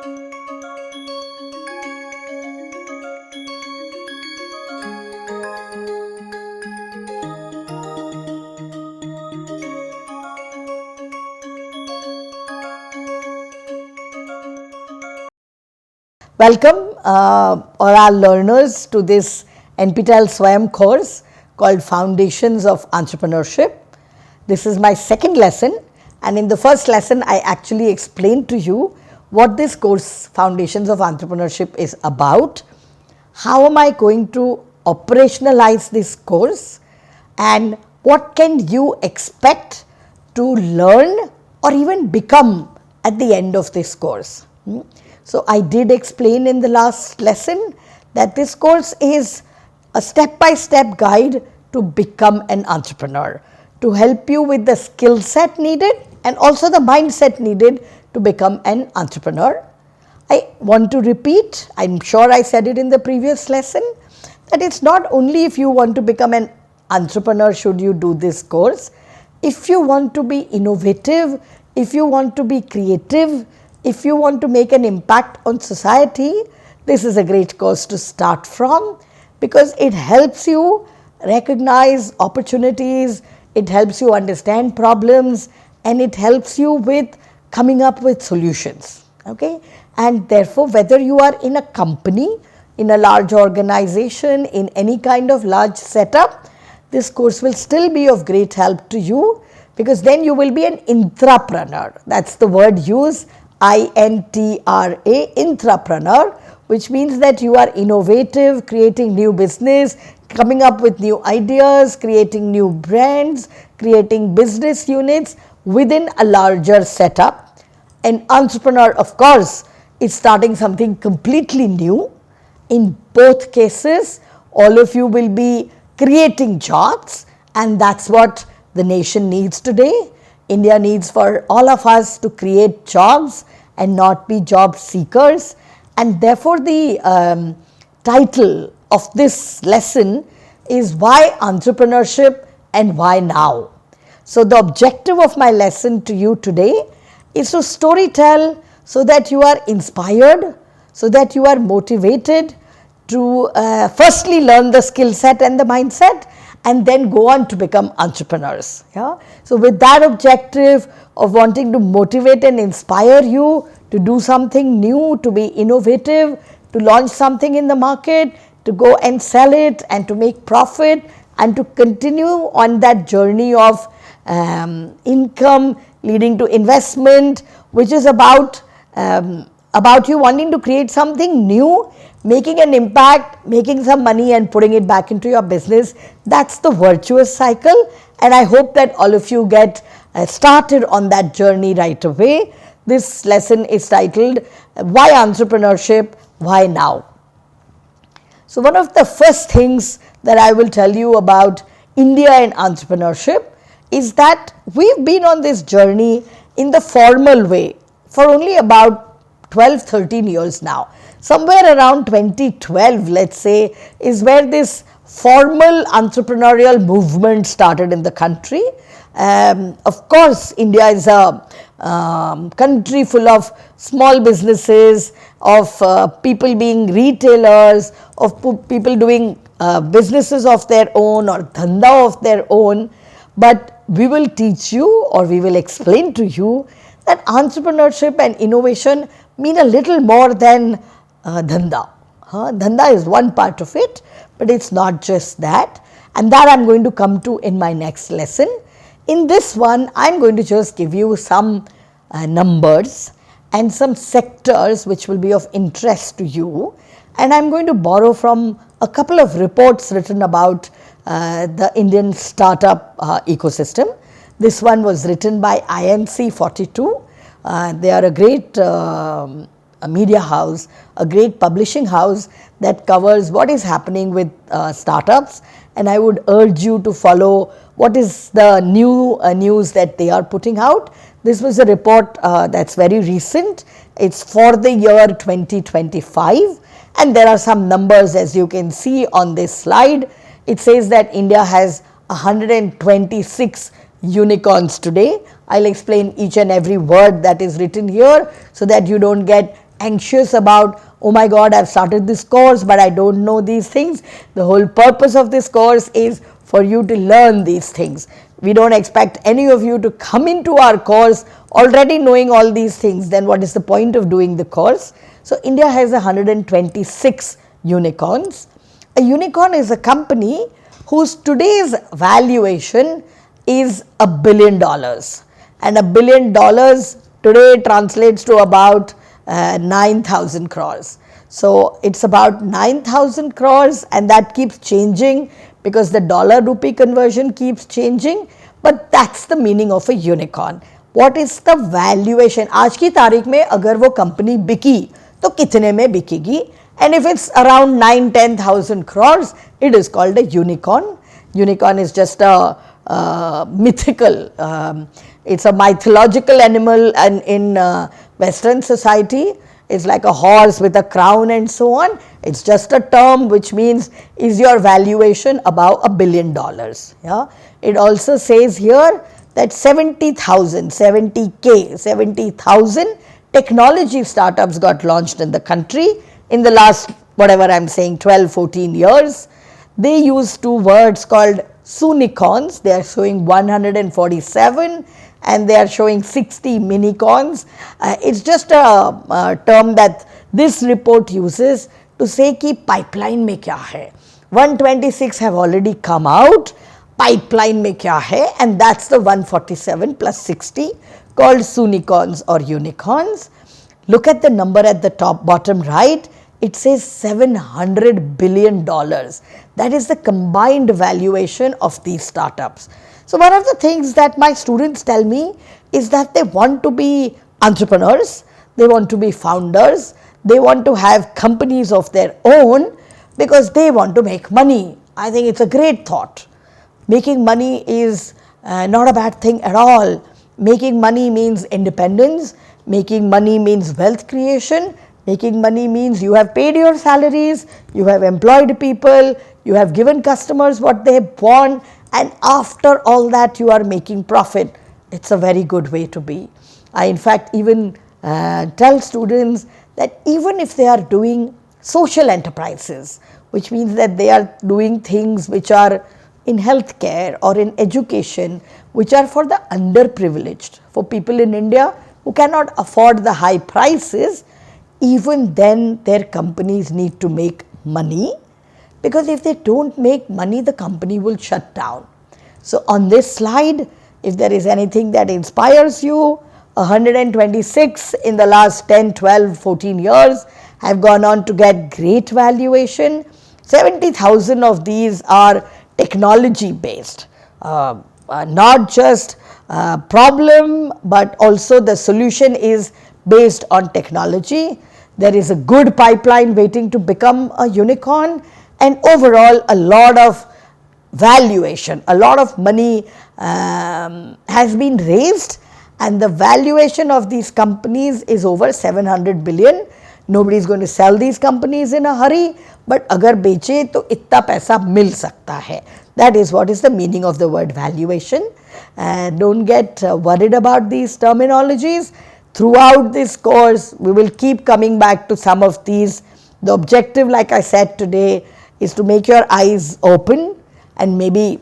Welcome all our learners to this NPTEL Swayam course called Foundations of Entrepreneurship. This is my second lesson, and in the first lesson I actually explained to you what this course Foundations of Entrepreneurship is about, how am I going to operationalize this course, and what can you expect to learn or even become at the end of this course. So, I did explain in the last lesson that this course is a step-by-step guide to become an entrepreneur, to help you with the skill set needed and also the mindset needed to become an entrepreneur. I want to repeat, I am sure I said it in the previous lesson, that it is not only if you want to become an entrepreneur should you do this course. If you want to be innovative, if you want to be creative, if you want to make an impact on society, this is a great course to start from, because it helps you recognize opportunities, it helps you understand problems, and it helps you with coming up with solutions. Okay? And therefore, whether you are in a company, in a large organization, in any kind of large setup, this course will still be of great help to you, because then you will be an intrapreneur. That is the word used, I-N-T-R-A, intrapreneur, which means that you are innovative, creating new business, coming up with new ideas, creating new brands, creating business units within a larger setup. An entrepreneur, of course, is starting something completely new. In both cases, all of you will be creating jobs, and that is what the nation needs today. India needs for all of us to create jobs and not be job seekers, and therefore the title of this lesson is Why Entrepreneurship and Why Now. So, the objective of my lesson to you today is to story tell so that you are inspired, so that you are motivated to firstly learn the skill set and the mindset, and then go on to become entrepreneurs. Yeah? So, with that objective of wanting to motivate and inspire you to do something new, to be innovative, to launch something in the market, to go and sell it and to make profit, and to continue on that journey of income leading to investment, which is about you wanting to create something new, making an impact, making some money and putting it back into your business. That is the virtuous cycle, and I hope that all of you get started on that journey right away. This lesson is titled Why Entrepreneurship, Why Now. So, one of the first things that I will tell you about India and entrepreneurship is that we have been on this journey in the formal way for only about 12-13 years now. Somewhere around 2012, let us say, is where this formal entrepreneurial movement started in the country. Of course, India is a country full of small businesses, of people being retailers, of people doing businesses of their own or dhanda of their own, but we will teach you or we will explain to you that entrepreneurship and innovation mean a little more than dhanda. Dhanda is one part of it, but it is not just that, and that I am going to come to in my next lesson. In this one, I am going to just give you some numbers and some sectors which will be of interest to you, and I am going to borrow from a couple of reports written about the Indian startup ecosystem. This one was written by INC 42. They are a great media house, a great publishing house that covers what is happening with startups, and I would urge you to follow what is the new news that they are putting out. This was a report that is very recent. It is for the year 2025, and there are some numbers as you can see on this slide. It says that India has 126 unicorns today. I will explain each and every word that is written here so that you do not get anxious about, oh my God, I've started this course, but I don't know these things. The whole purpose of this course is for you to learn these things. We don't expect any of you to come into our course already knowing all these things. Then what is the point of doing the course? So India has 126 unicorns. A unicorn is a company whose today's valuation is $1 billion, and $1 billion today translates to about 9,000 crores. So it's about 9,000 crores, and that keeps changing because the dollar rupee conversion keeps changing, but that's the meaning of a unicorn. What is the valuation? आज की तारीख में अगर वो company बिकी तो कितने में बिकेगी? And if it's around 9-10,000 crores, it is called a unicorn. Unicorn is just a mythical, it's a mythological animal, and in Western society, it's like a horse with a crown and so on. It's just a term which means, is your valuation above $1 billion? Yeah. It also says here that 70,000 technology startups got launched in the country in the last, whatever I'm saying, 12-14 years. They use two words called soonicorns. They are showing 147 and they are showing 60 minicorns. It's just a term that this report uses to say ki pipeline mein kya hai. 126 have already come out, pipeline mein kya hai, and that's the 147 plus 60 called soonicorns or unicorns. Look at the number at the top bottom right. It says $700 billion. That is the combined valuation of these startups. So one of the things that my students tell me is that they want to be entrepreneurs, they want to be founders, they want to have companies of their own because they want to make money. I think it's a great thought. Making money is not a bad thing at all. Making money means independence, making money means wealth creation. Making money means you have paid your salaries, you have employed people, you have given customers what they want, and after all that you are making profit. It's a very good way to be. I in fact even tell students that even if they are doing social enterprises, which means that they are doing things which are in healthcare or in education, which are for the underprivileged, for people in India who cannot afford the high prices, even then their companies need to make money, because if they don't make money, the company will shut down. So on this slide, if there is anything that inspires you, 126 in the last 10, 12, 14 years have gone on to get great valuation. 70,000 of these are technology based, not just problem, but also the solution is based on technology. There is a good pipeline waiting to become a unicorn, and overall a lot of valuation, a lot of money has been raised, and the valuation of these companies is over 700 billion. Nobody is going to sell these companies in a hurry, but agar beche to itta paisa mil sakta hai. That is what is the meaning of the word valuation. Don't get worried about these terminologies. Throughout this course, we will keep coming back to some of these. The objective, like I said today, is to make your eyes open, and maybe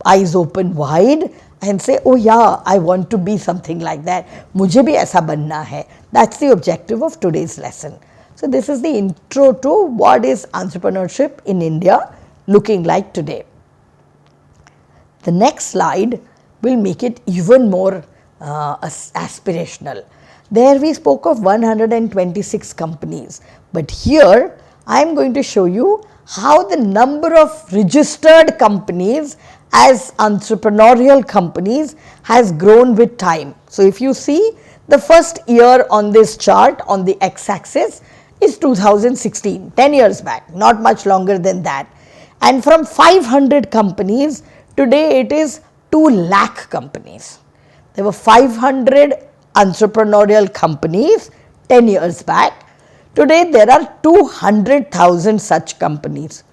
eyes open wide, and say, oh yeah, I want to be something like that. Mujhe bhi aisa banna hai. That's the objective of today's lesson. So this is the intro to what is entrepreneurship in India looking like today. The next slide will make it even more aspirational. There we spoke of 126 companies, but here I am going to show you how the number of registered companies as entrepreneurial companies has grown with time. So if you see, the first year on this chart on the x-axis is 2016, 10 years back, not much longer than that. And from 500 companies, today it is 2 lakh companies. There were 500 entrepreneurial companies 10 years back. Today there are 200,000 such companies.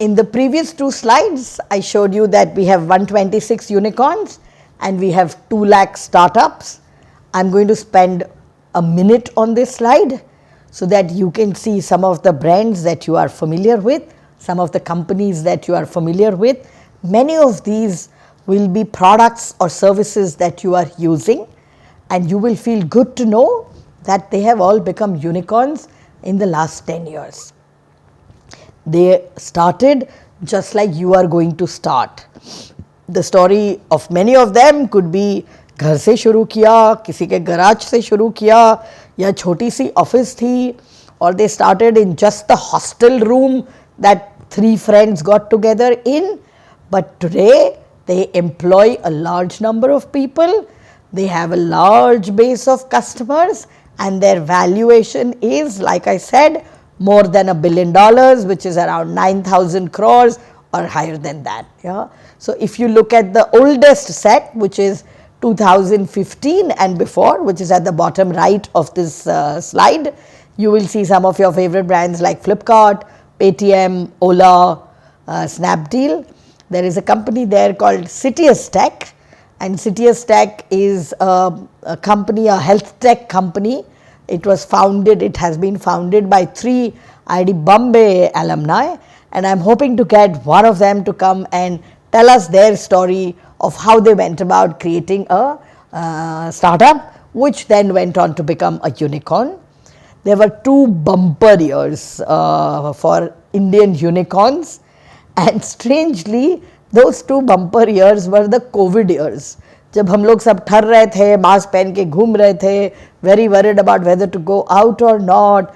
In the previous 2 slides, I showed you that we have 126 unicorns and we have 2 lakh startups. I am going to spend a minute on this slide so that you can see some of the brands that you are familiar with, some of the companies that you are familiar with. Many of these will be products or services that you are using, and you will feel good to know that they have all become unicorns in the last 10 years. They started just like you are going to start. The story of many of them could be घर से शुरू किया, किसी के garage से शुरू किया, या छोटी सी ऑफिस थी, or they started in just the hostel room that 3 friends got together in. But today they employ a large number of people, they have a large base of customers, and their valuation is, like I said, more than $1 billion, which is around 9,000 crores or higher than that. Yeah. So if you look at the oldest set, which is 2015 and before, which is at the bottom right of this slide, you will see some of your favorite brands like Flipkart, Paytm, Ola, Snapdeal. There is a company there called Citius Tech, and Citius Tech is a company, a health tech company. It has been founded by 3 IIT Bombay alumni, and I am hoping to get one of them to come and tell us their story of how they went about creating a startup, which then went on to become a unicorn. There were 2 bumper years for Indian unicorns, and strangely those 2 bumper years were the COVID years. जब हम लोग सब ठर रहे थे, mask पहन के घूम रहे थे, very worried about whether to go out or not.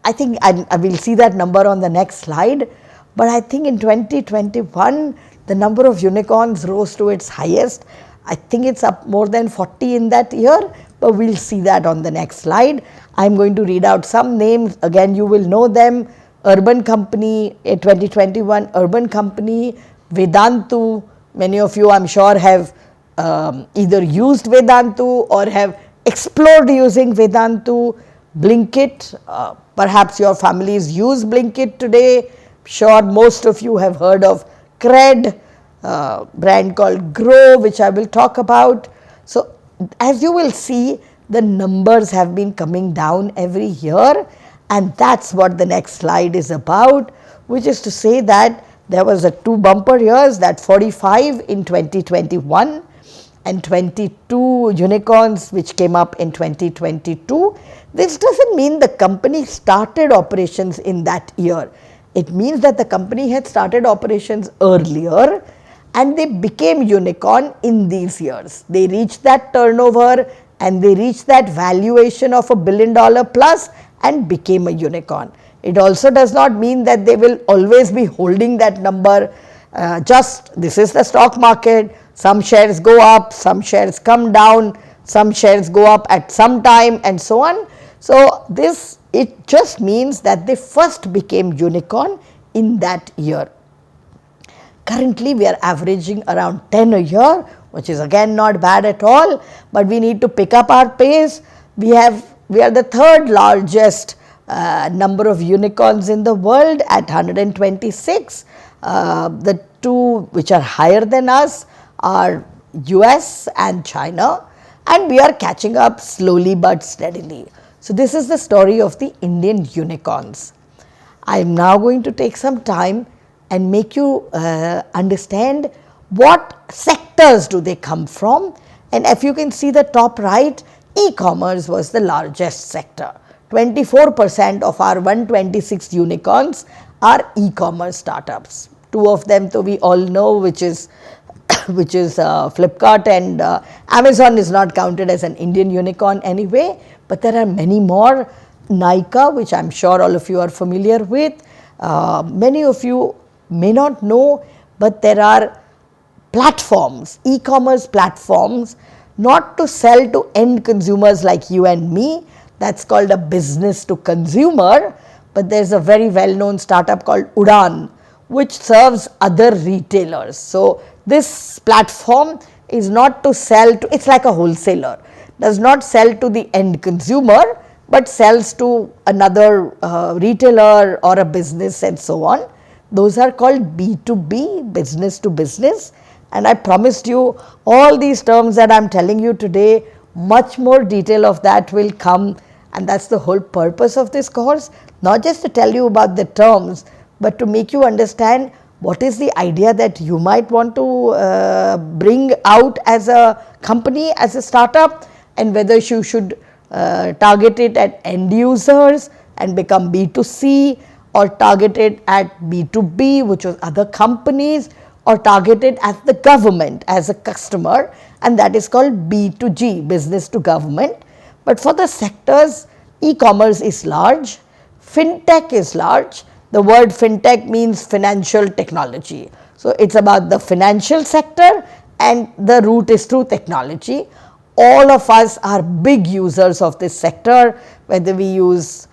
I think I will see that number on the next slide, but I think in 2021 the number of unicorns rose to its highest. I think it's up more than 40 in that year, but we'll see that on the next slide. I'm going to read out some names. Again, you will know them. Urban Company, a 2021 Urban Company, Vedantu. Many of you, I'm sure, have either used Vedantu or have explored using Vedantu. Blinkit, perhaps your families use Blinkit today. Sure, most of you have heard of Cred, brand called Grow, which I will talk about. So as you will see, the numbers have been coming down every year, and that's what the next slide is about, which is to say that there was a 2 bumper years, that 45 in 2021 and 22 unicorns which came up in 2022. This doesn't mean the company started operations in that year. It means that the company had started operations earlier and they became unicorn in these years. They reached that turnover and they reached that valuation of $1 billion plus and became a unicorn. It also does not mean that they will always be holding that number. This is the stock market. Some shares go up, some shares come down, some shares go up at some time, and so on. So it just means that they first became unicorn in that year. Currently we are averaging around 10 a year, which is again not bad at all, but we need to pick up our pace. We are the 3rd largest number of unicorns in the world at 126. The 2 which are higher than us are US and China, and we are catching up slowly but steadily. So this is the story of the Indian unicorns. I am now going to take some time and make you understand what sectors do they come from. And if you can see the top right, e-commerce was the largest sector. 24% of our 126 unicorns are e-commerce startups. 2 of them we all know, which is Flipkart, and Amazon is not counted as an Indian unicorn anyway, but there are many more. Nykaa, which I'm sure all of you are familiar with. Many of you may not know, but there are platforms, e-commerce platforms, not to sell to end consumers like you and me. That's called a business to consumer, but there's a very well-known startup called Udaan, which serves other retailers. So this platform is not to sell to, it's like a wholesaler, does not sell to the end consumer, but sells to another retailer or a business and so on. Those are called B2B, business to business. And I promised you all these terms that I'm telling you today, much more detail of that will come and that's the whole purpose of this course, not just to tell you about the terms, but to make you understand what is the idea that you might want to bring out as a company, as a startup, and whether you should target it at end users and become B2C, or target it at B2B, which was other companies, or target it at the government as a customer, and that is called B2G, business to government. But for the sectors, e-commerce is large, fintech is large. The word fintech means financial technology. So, it is about the financial sector, and the route is through technology. All of us are big users of this sector, whether we use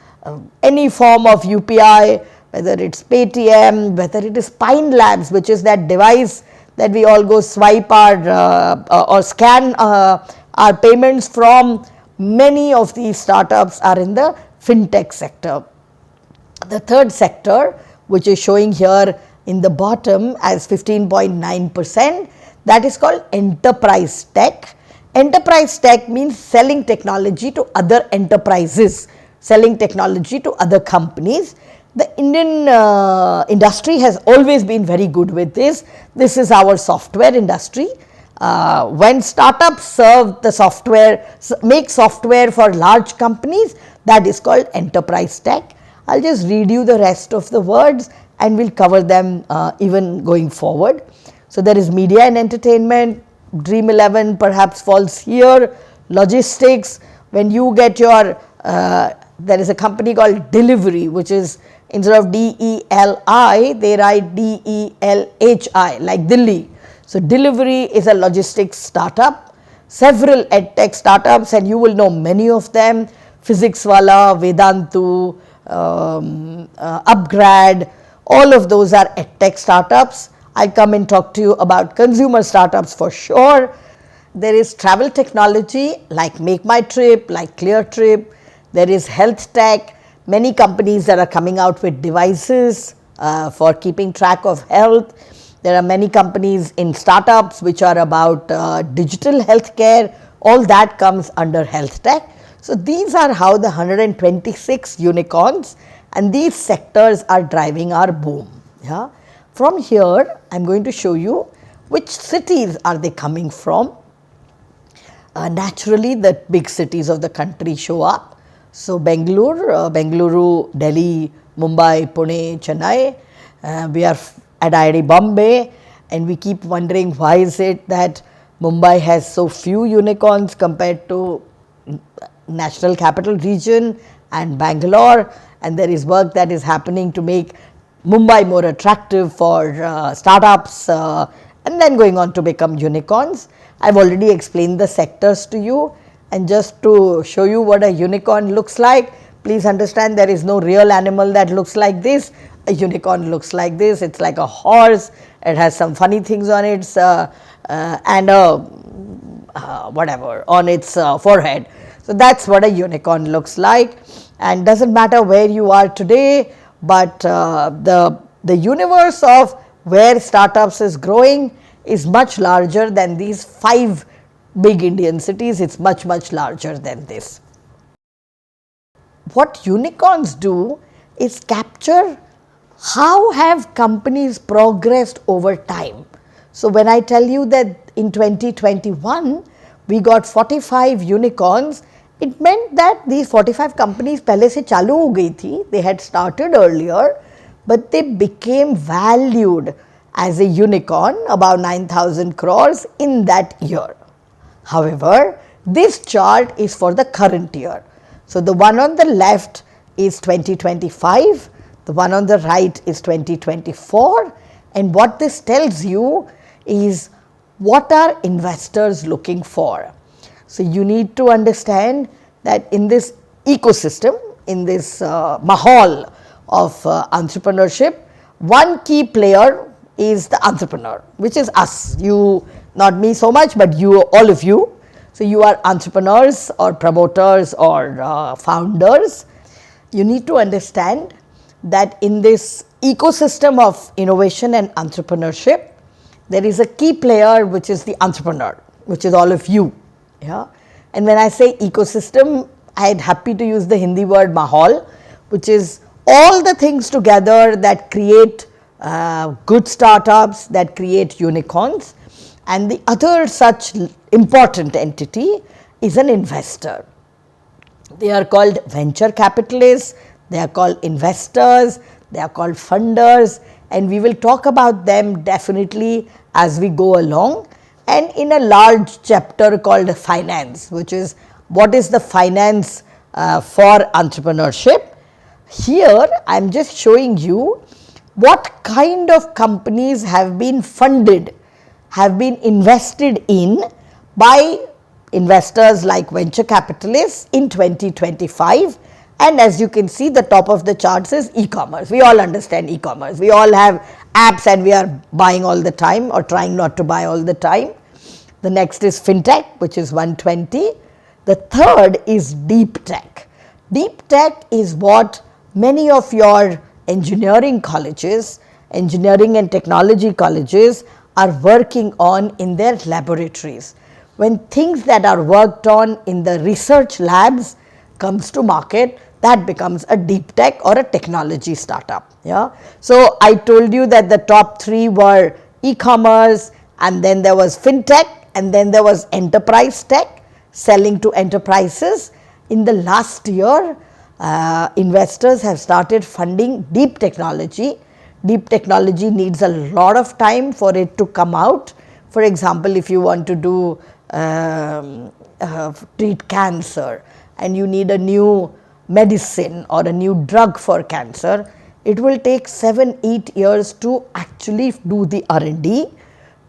any form of UPI, whether it is Paytm, whether it is Pine Labs, which is that device that we all go swipe our or scan our payments from. Many of these startups are in the fintech sector. The third sector, which is showing here in the bottom as 15.9%, that is called enterprise tech. Enterprise tech means selling technology to other enterprises, selling technology to other companies. The Indian industry has always been very good with this. This is our software industry. When startups serve the software, make software for large companies, that is called enterprise tech. I will just read you the rest of the words and we will cover them even going forward. So, there is media and entertainment, Dream 11 perhaps falls here, logistics. When you get your, there is a company called Delivery, which is instead of DELI, they write DELHI, like Delhi. So, Delivery is a logistics startup, several edtech startups, and you will know many of them, Physicswala, Vedantu, Upgrad, all of those are edtech startups. I will come and talk to you about consumer startups for sure. There is travel technology like Make My Trip, like Clear Trip. There is health tech, many companies that are coming out with devices for keeping track of health. There are many companies in startups which are about digital healthcare, all that comes under health tech. So, these are how the 126 unicorns and these sectors are driving our boom. Yeah. From here, I am going to show you which cities are they coming from. Naturally, the big cities of the country show up. So, Bengaluru, Delhi, Mumbai, Pune, Chennai. We are at IIT Bombay, and we keep wondering why is it that Mumbai has so few unicorns compared to National Capital Region and Bangalore, and there is work that is happening to make Mumbai more attractive for startups and then going on to become unicorns. I have already explained the sectors to you, and just to show you what a unicorn looks like, please understand there is no real animal that looks like this. A unicorn looks like this, it is like a horse, it has some funny things on its and whatever on its forehead. So, that is what a unicorn looks like, and does not matter where you are today, but the universe of where startups is growing is much larger than these 5 big Indian cities, it is much larger than this. What unicorns do is capture how have companies progressed over time. So, when I tell you that in 2021 we got 45 unicorns, it meant that these 45 companies pehle se chalu ho gayi thi, they had started earlier, but they became valued as a unicorn about 9,000 crores in that year. However, this chart is for the current year. So, the one on the left is 2025, the one on the right is 2024, and what this tells you is what are investors looking for. So, you need to understand that in this ecosystem, in this mahal of entrepreneurship, one key player is the entrepreneur, which is us, you, not me so much, but you, all of you. So, you are entrepreneurs or promoters or founders. You need to understand that in this ecosystem of innovation and entrepreneurship, there is a key player which is the entrepreneur, which is all of you. Yeah? And when I say ecosystem, I'd happy to use the Hindi word mahal, which is all the things together that create good startups, that create unicorns. And the other such important entity is an investor. They are called venture capitalists, they are called investors, they are called funders, and we will talk about them definitely as we go along. And in a large chapter called finance, which is what is the finance for entrepreneurship. Here I am just showing you what kind of companies have been funded, have been invested in by investors like venture capitalists in 2025. And as you can see, the top of the charts is e-commerce. We all understand e-commerce. We all have apps and we are buying all the time or trying not to buy all the time. The next is fintech, which is 120. The third is deep tech. Deep tech is what many of your engineering colleges, engineering and technology colleges are working on in their laboratories. When things that are worked on in the research labs comes to market, that becomes a deep tech or a technology startup. Yeah. So I told you that the top three were e-commerce, and then there was fintech, and then there was enterprise tech, selling to enterprises. In the last year, investors have started funding deep technology. Deep technology needs a lot of time for it to come out. For example, if you want to do treat cancer and you need a new medicine or a new drug for cancer, it will take 7-8 years to actually do the R&D,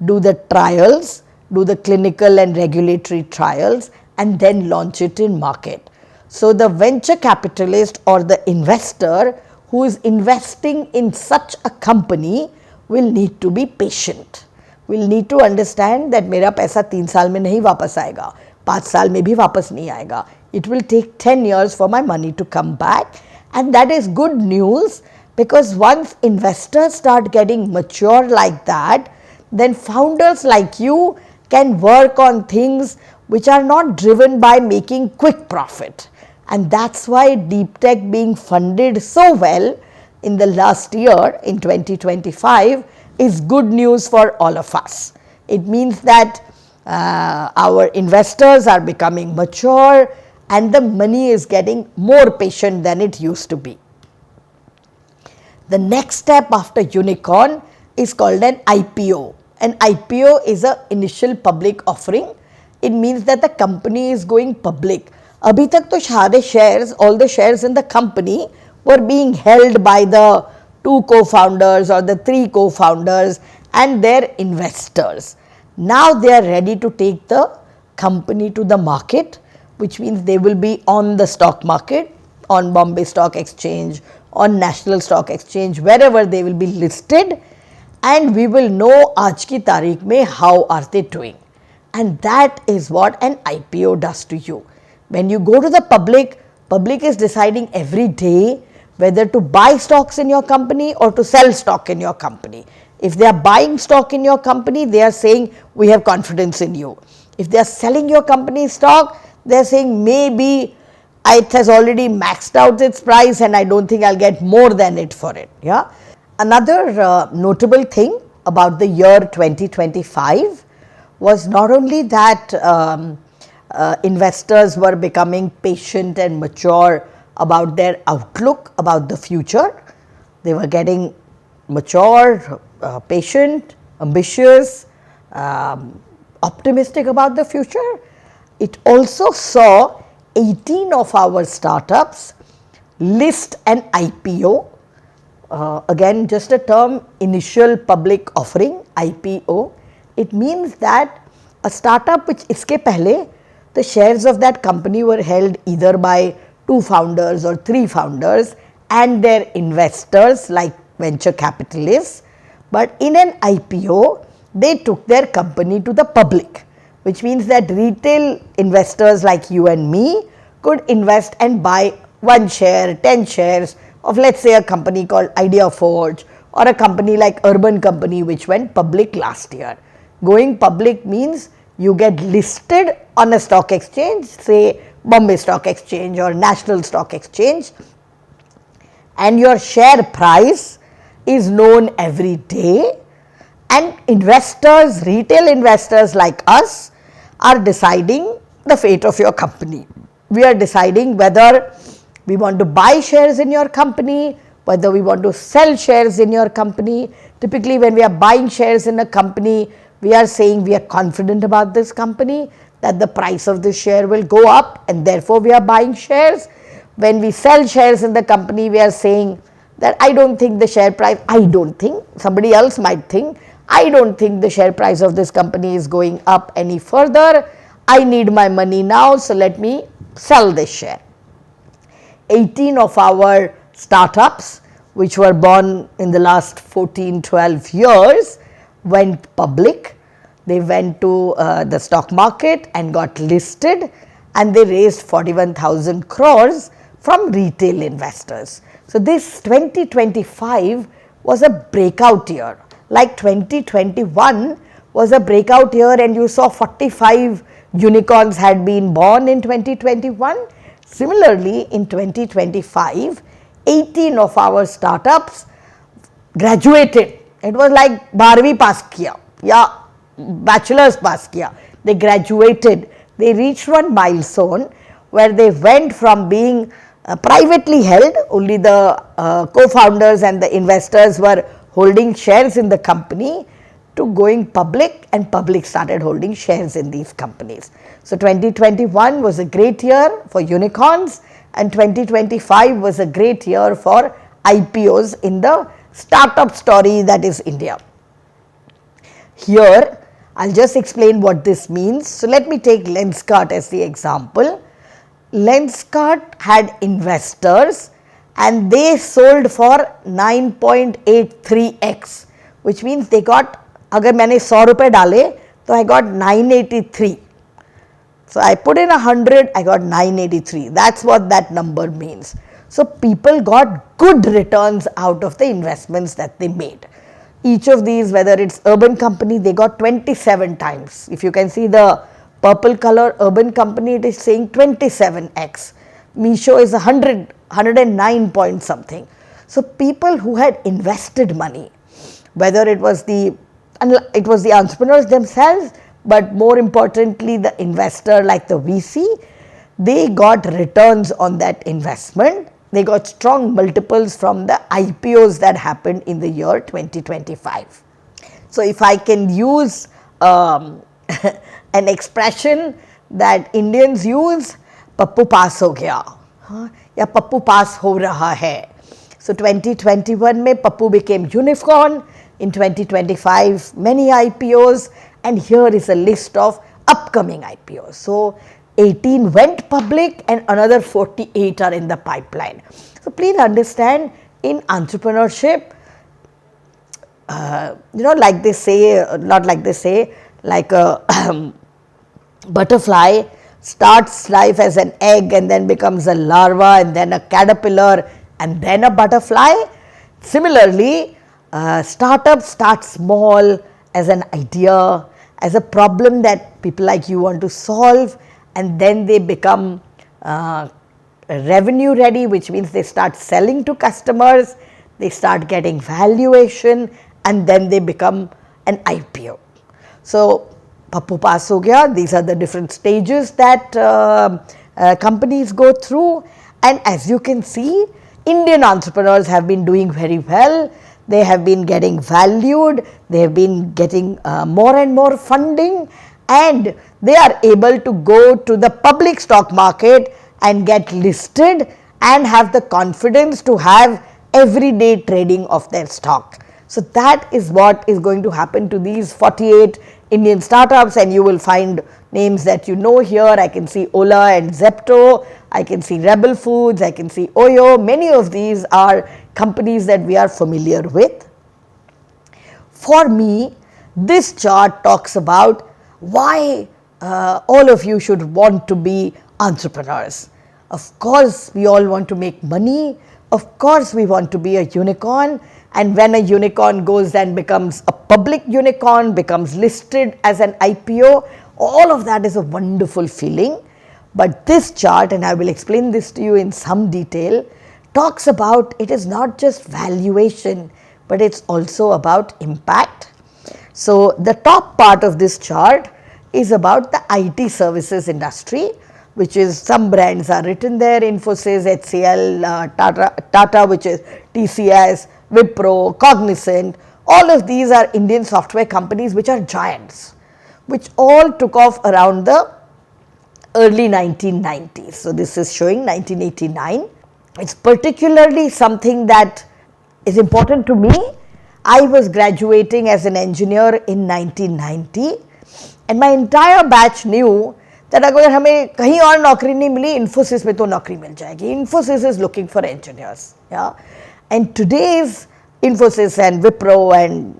do the trials, do the clinical and regulatory trials, and then launch it in market. So the venture capitalist or the investor who is investing in such a company will need to be patient, will need to understand that मेरा पैसा 3 साल में नहीं वापस आएगा, 5 साल में भी वापस नहीं आएगा. It will take 10 years for my money to come back, and that is good news, because once investors start getting mature like that, then founders like you can work on things which are not driven by making quick profit. And that's why deep tech being funded so well in the last year in 2025 is good news for all of us. It means that our investors are becoming mature and the money is getting more patient than it used to be. The next step after unicorn is called an IPO. An IPO is an initial public offering. It means that the company is going public. अभी तक तो सारे shares, all the shares in the company were being held by the 2 co-founders or the 3 co-founders and their investors. Now they are ready to take the company to the market, which means they will be on the stock market, on Bombay Stock Exchange, on National Stock Exchange, wherever they will be listed, and we will know aaj ki tarikh mein how are they doing. And that is what an IPO does to you. When you go to the public is deciding every day whether to buy stocks in your company or to sell stock in your company. If they are buying stock in your company, they are saying we have confidence in you. If they are selling your company stock, they are saying maybe it has already maxed out its price and I don't think I'll get more than it for it. Yeah. Another notable thing about the year 2025 was not only that investors were becoming patient and mature about their outlook about the future. They were getting mature, patient, ambitious, optimistic about the future. It also saw 18 of our startups list an IPO. Again, just a term, initial public offering, IPO. It means that a startup which iske pehle, the shares of that company were held either by 2 founders or 3 founders and their investors like venture capitalists, but in an IPO they took their company to the public, which means that retail investors like you and me could invest and buy 1 share, 10 shares of, let's say, a company called Idea Forge or a company like Urban Company which went public last year. Going public means you get listed on a stock exchange, say Bombay Stock Exchange or National Stock Exchange, and your share price is known every day, and investors, retail investors like us, are deciding the fate of your company. We are deciding whether we want to buy shares in your company, whether we want to sell shares in your company. Typically, when we are buying shares in a company, we are saying we are confident about this company, that the price of this share will go up, and therefore we are buying shares. When we sell shares in the company, we are saying that I don't think the share price, I don't think, somebody else might think, I don't think the share price of this company is going up any further. I need my money now, so let me sell this share. 18 of our startups, which were born in the last 14-12 years, went public. They went to the stock market and got listed, and they raised 41,000 crores from retail investors. So this 2025 was a breakout year. Like 2021 was a breakout year, and you saw 45 unicorns had been born in 2021. Similarly, in 2025, 18 of our startups graduated. It was like 12वीं pass kiya, yeah, bachelor's pass kiya. They graduated. They reached one milestone where they went from being privately held, only the co-founders and the investors were holding shares in the company, to going public, and public started holding shares in these companies. So 2021 was a great year for unicorns, and 2025 was a great year for IPOs in the startup story, that is India. Here I'll just explain what this means. So let me take Lenskart as the example. Lenskart had investors and they sold for 9.83x, which means they got, अगर मैंने 100 रुपए डाले तो I got 983. So I put in 100, I got 983. That's what that number means. So people got good returns out of the investments that they made. Each of these, whether it's urban company, they got 27 times. If you can see the purple color urban company, it is saying 27x. Meesho is 109 point something. So people who had invested money, whether it was the entrepreneurs themselves, but more importantly the investor like the VC, they got returns on that investment. They got strong multiples from the IPOs that happened in the year 2025. So if I can use an expression that Indians use, Pappu पास हो गया, या पप्पू पास हो रहा है. So 2021 में Pappu became unicorn. In 2025 many IPOs, and here is a list of upcoming IPOs. So 18 went public and another 48 are in the pipeline. So please understand, in entrepreneurship, like they say, not like they say, like a butterfly starts life as an egg and then becomes a larva and then a caterpillar and then a butterfly. Similarly, startups start small as an idea, as a problem that people like you want to solve, and then they become revenue ready, which means they start selling to customers, they start getting valuation, and then they become an IPO. So Pappu paas ho gaya. These are the different stages that companies go through, and as you can see, Indian entrepreneurs have been doing very well. They have been getting valued, they have been getting more and more funding, and they are able to go to the public stock market and get listed and have the confidence to have everyday trading of their stock. So that is what is going to happen to these 48 Indian startups, and you will find names that you know here. I can see Ola and Zepto, I can see Rebel Foods, I can see Oyo. Many of these are companies that we are familiar with. For me, this chart talks about why all of you should want to be entrepreneurs. Of course, we all want to make money. Of course, we want to be a unicorn. And when a unicorn goes and becomes a public unicorn, becomes listed as an IPO, all of that is a wonderful feeling. But this chart, and I will explain this to you in some detail, talks about it is not just valuation, but it's also about impact. So, the top part of this chart is about the IT services industry, which is some brands are written there, Infosys, HCL, Tata, which is TCS, Wipro, Cognizant. All of these are Indian software companies which are giants, which all took off around the early 1990s. So, this is showing 1989. It's particularly something that is important to me. I was graduating as an engineer in 1990 and my entire batch knew that अगर हमें कहीं और नौकरी नहीं मिली, Infosys में तो नौकरी मिल जाएगी. Infosys is looking for engineers. Yeah? And today's Infosys and Wipro and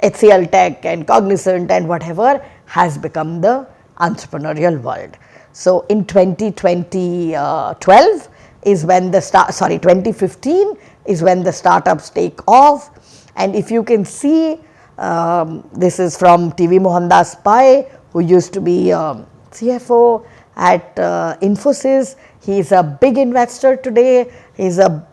HCL Tech and Cognizant and whatever has become the entrepreneurial world. So, in 2012 is when the 2015 is when the startups take off. And if you can see, this is from TV Mohandas Pai, who used to be CFO at Infosys. He is a big investor today. He's a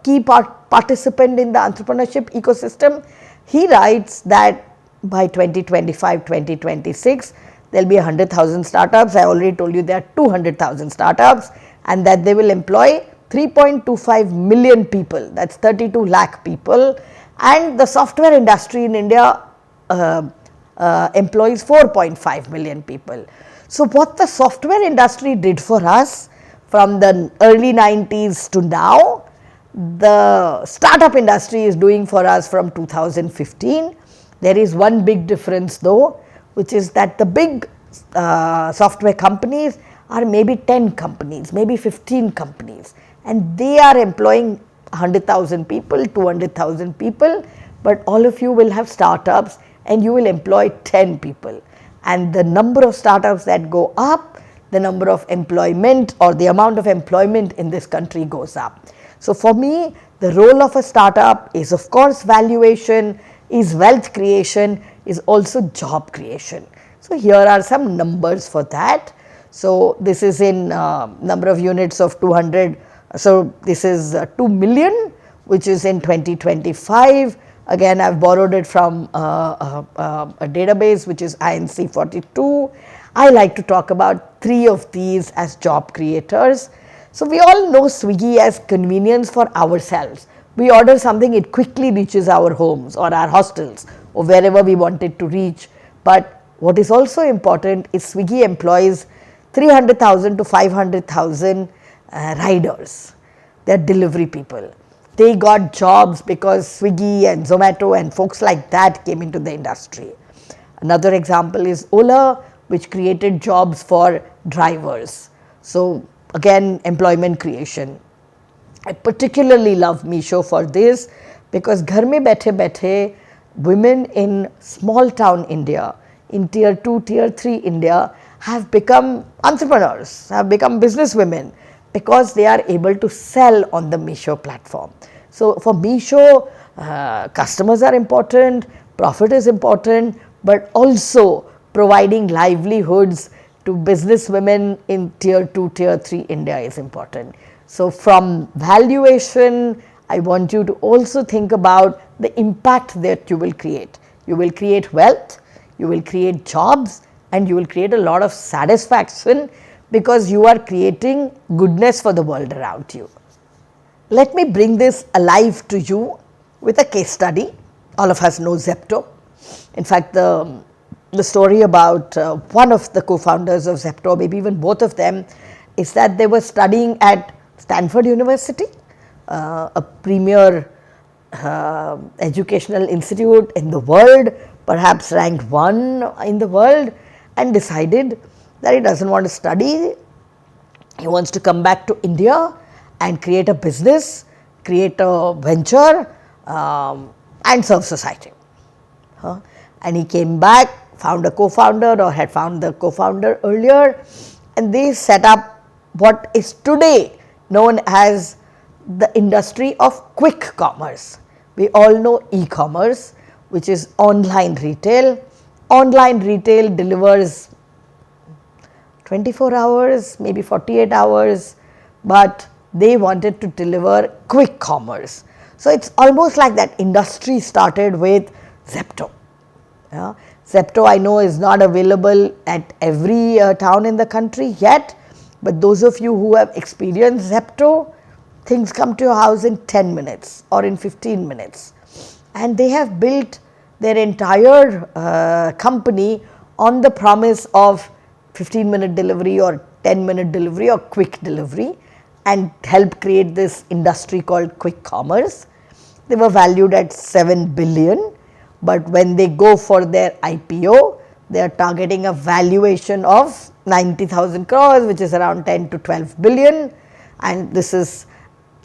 key participant in the entrepreneurship ecosystem. He writes that by 2025, 2026, there will be 100,000 startups. I already told you there are 200,000 startups, and that they will employ 3.25 million people, that's 32 lakh people, and the software industry in India employs 4.5 million people. So, what the software industry did for us from the early 90s to now, the startup industry is doing for us from 2015. There is one big difference though, which is that the big software companies are maybe 10 companies, maybe 15 companies, and they are employing 100,000 people, 200,000 people, but all of you will have startups and you will employ 10 people. And the number of startups that go up, the number of employment or the amount of employment in this country goes up. So, for me, the role of a startup is of course valuation, is wealth creation, is also job creation. So, here are some numbers for that. So, this is in number of units of 200. So, this is 2 million, which is in 2025. Again, I have borrowed it from a database which is INC 42. I like to talk about 3 of these as job creators. So, we all know Swiggy as convenience for ourselves. We order something, it quickly reaches our homes or our hostels or wherever we want it to reach. But what is also important is Swiggy employs 300,000 to 500,000 riders. They are delivery people. They got jobs because Swiggy and Zomato and folks like that came into the industry. Another example is Ola, which created jobs for drivers. So, again, employment creation. I particularly love Meesho for this because ghar mein baithe baithe women in small town India, in tier 2, tier 3 India have become entrepreneurs, have become business women because they are able to sell on the Meesho platform. So, for Meesho, customers are important, profit is important, but also providing livelihoods to business women in tier 2, tier 3 India is important. So, from valuation, I want you to also think about the impact that you will create. You will create wealth, you will create jobs, and you will create a lot of satisfaction because you are creating goodness for the world around you. Let me bring this alive to you with a case study. All of us know Zepto. In fact, the story about one of the co-founders of Zepto, maybe even both of them, is that they were studying at Stanford University, a premier educational institute in the world, perhaps ranked 1 in the world, and decided that he does not want to study. He wants to come back to India and create a business, create a venture and serve society. And he came back, found a co-founder or had found the co-founder earlier, and they set up what is today known as the industry of quick commerce. We all know e-commerce, which is online retail. Online retail delivers 24 hours, maybe 48 hours, but they wanted to deliver quick commerce. So it's almost like that industry started with Zepto. Yeah. Zepto, I know, is not available at every town in the country yet, but those of you who have experienced Zepto, things come to your house in 10 minutes or in 15 minutes. And they have built their entire company on the promise of 15-minute delivery or 10-minute delivery or quick delivery, and help create this industry called quick commerce. They were valued at 7 billion, but when they go for their IPO, they are targeting a valuation of 90,000 crores, which is around 10 to 12 billion. And this is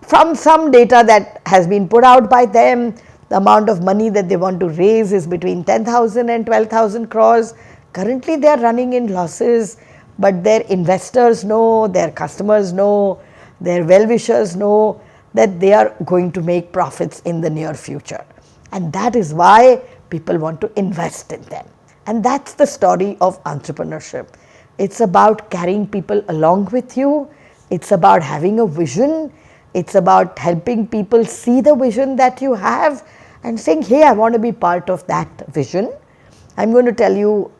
from some data that has been put out by them. The amount of money that they want to raise is between 10,000 and 12,000 crores. Currently they are running in losses, but their investors know, their customers know, their well-wishers know that they are going to make profits in the near future. And that is why people want to invest in them. And that's the story of entrepreneurship. It's about carrying people along with you. It's about having a vision. It's about helping people see the vision that you have and saying, hey, I want to be part of that vision. I'm going to tell you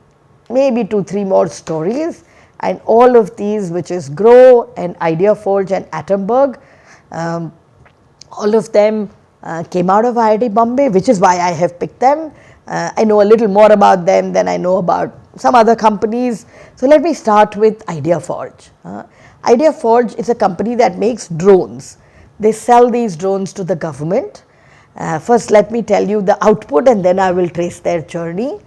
maybe 2-3 more stories, and all of these, which is Grow and IdeaForge and Atomberg, all of them came out of IIT Bombay, which is why I have picked them. I know a little more about them than I know about some other companies. So let me start with IdeaForge. IdeaForge is a company that makes drones. They sell these drones to the government. First let me tell you the output, and then I will trace their journey.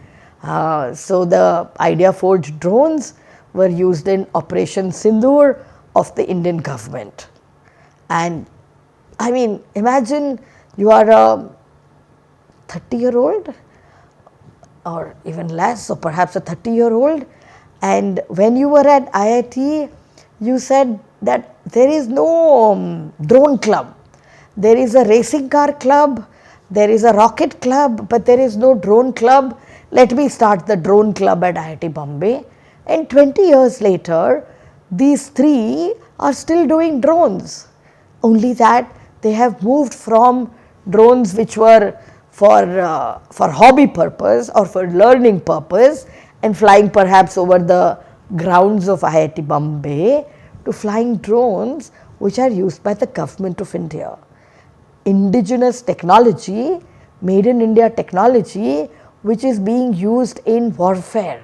So the IdeaForge drones were used in Operation Sindoor of the Indian government. And I mean, imagine you are a 30-year-old or even less, or perhaps a 30-year-old, and when you were at IIT, you said that there is no drone club. There is a racing car club, there is a rocket club, but there is no drone club. Let me start the drone club at IIT Bombay. And 20 years later, these three are still doing drones. Only that they have moved from drones which were for hobby purpose or for learning purpose and flying perhaps over the grounds of IIT Bombay to flying drones which are used by the government of India. Indigenous technology, made in India technology, which is being used in warfare.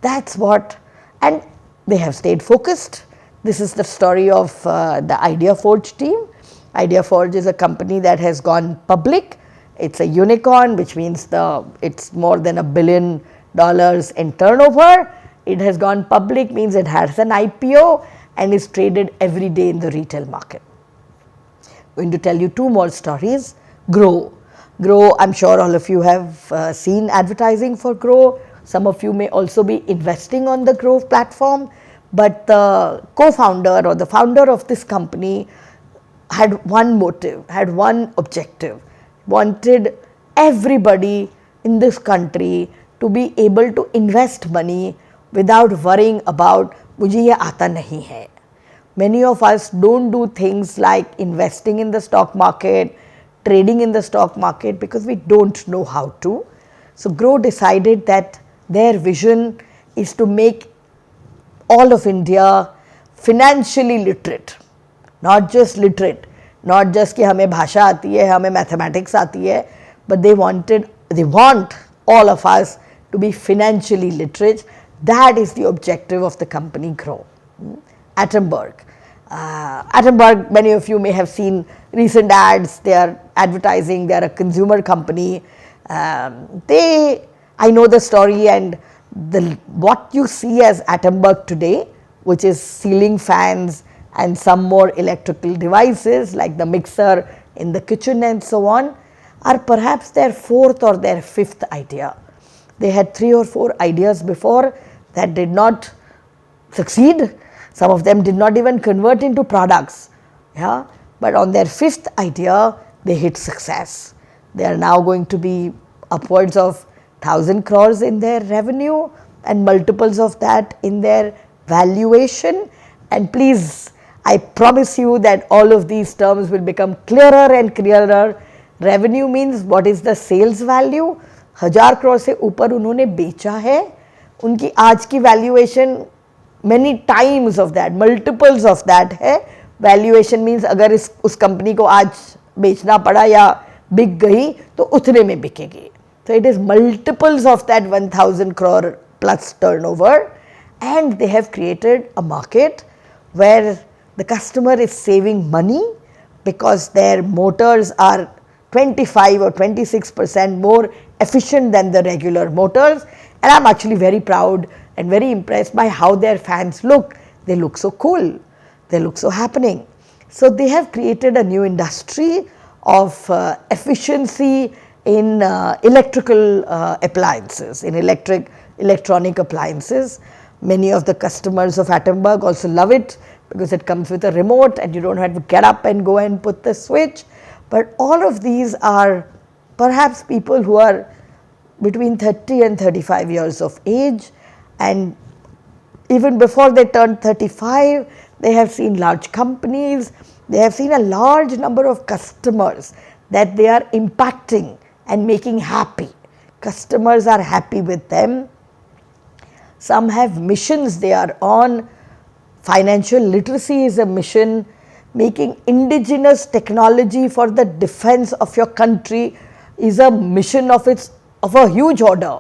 That's what, and they have stayed focused. This is the story of the IdeaForge team. IdeaForge is a company that has gone public. It's a unicorn, which means it's more than $1 billion in turnover. It has gone public, means it has an IPO and is traded every day in the retail market. I'm going to tell you 2 more stories. Grow. Grow, I'm sure all of you have seen advertising for Grow. Some of you may also be investing on the Grow platform, but the co-founder or the founder of this company had one motive, had one objective, wanted everybody in this country to be able to invest money without worrying about mujhe ye aata nahi hai. Many of us don't do things like investing in the stock market, trading in the stock market, because we don't know how to. So Grow decided that their vision is to make all of India financially literate, not just literate, not just कि हमें भाषा आती है, हमें mathematics आती है, but they want all of us to be financially literate. That is the objective of the company Grow. Atomberg. Atomberg, many of you may have seen recent ads. They are advertising, they are a consumer company. I know the story, and what you see as Atomberg today, which is ceiling fans and some more electrical devices like the mixer in the kitchen and so on, are perhaps their 4th or their 5th idea. They had 3 or 4 ideas before that did not succeed. Some of them did not even convert into products. Yeah? But on their 5th idea, they hit success. They are now going to be upwards of 1,000 crores in their revenue and multiples of that in their valuation, and please, I promise you that all of these terms will become clearer and clearer. Revenue means what is the sales value, 1000 crore से ऊपर उन्होंने बेचा है, उनकी आज की valuation many times of that, multiples of that है. Valuation means अगर उस कंपनी को आज बेचना पड़ा या बिक गई तो उतने में बिकेगी. So it is multiples of that 1000 crore plus turnover, and they have created a market where the customer is saving money because their motors are 25 or 26% more efficient than the regular motors, and I am actually very proud and very impressed by how their fans look. They look so cool, they look so happening. So they have created a new industry of efficiency in electrical appliances, in electronic appliances. Many of the customers of Attenborough also love it because it comes with a remote and you don't have to get up and go and put the switch. But all of these are perhaps people who are between 30 and 35 years of age, and even before they turn 35, they have seen large companies, they have seen a large number of customers that they are impacting and making happy. Customers are happy with them. Some have missions they are on. Financial literacy is a mission. Making indigenous technology for the defense of your country is a mission of a huge order.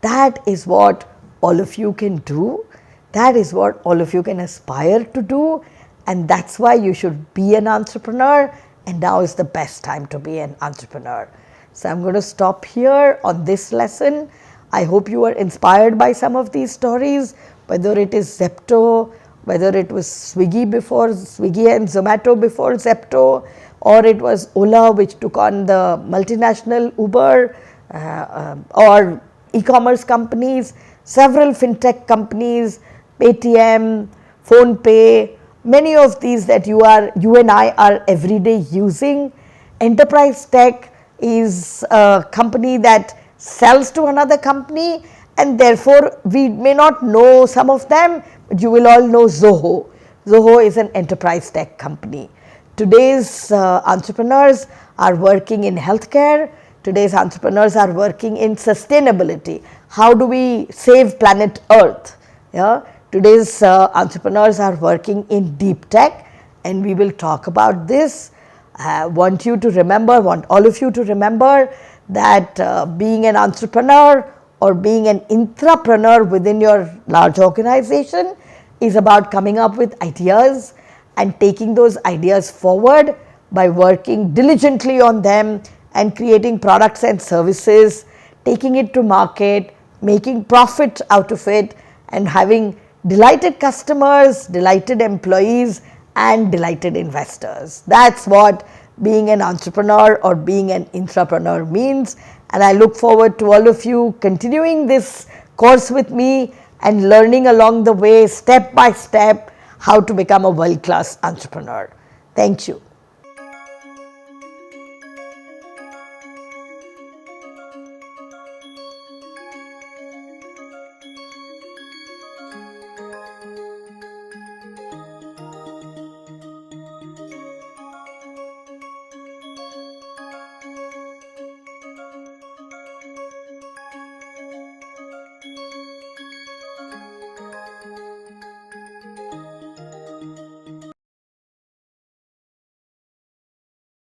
That is what all of you can do. That is what all of you can aspire to do, and that's why you should be an entrepreneur, and now is the best time to be an entrepreneur. So I'm going to stop here on this lesson. I hope you were inspired by some of these stories, whether it is Zepto, whether it was Swiggy and Zomato before Zepto, or it was Ola which took on the multinational Uber, or e-commerce companies, several fintech companies, Paytm, PhonePe, many of these that you and I are everyday using. Enterprise tech is a company that sells to another company, and therefore we may not know some of them, but you will all know Zoho. Zoho is an enterprise tech company. Today's entrepreneurs are working in healthcare. Today's entrepreneurs are working in sustainability. How do we save planet Earth? Yeah? Today's entrepreneurs are working in deep tech, and we will talk about this. I want all of you to remember that being an entrepreneur or being an intrapreneur within your large organization is about coming up with ideas and taking those ideas forward by working diligently on them and creating products and services, taking it to market, making profit out of it, and having delighted customers, delighted employees, and delighted investors. That's what being an entrepreneur or being an intrapreneur means, and I look forward to all of you continuing this course with me and learning along the way, step by step, how to become a world-class entrepreneur. Thank you.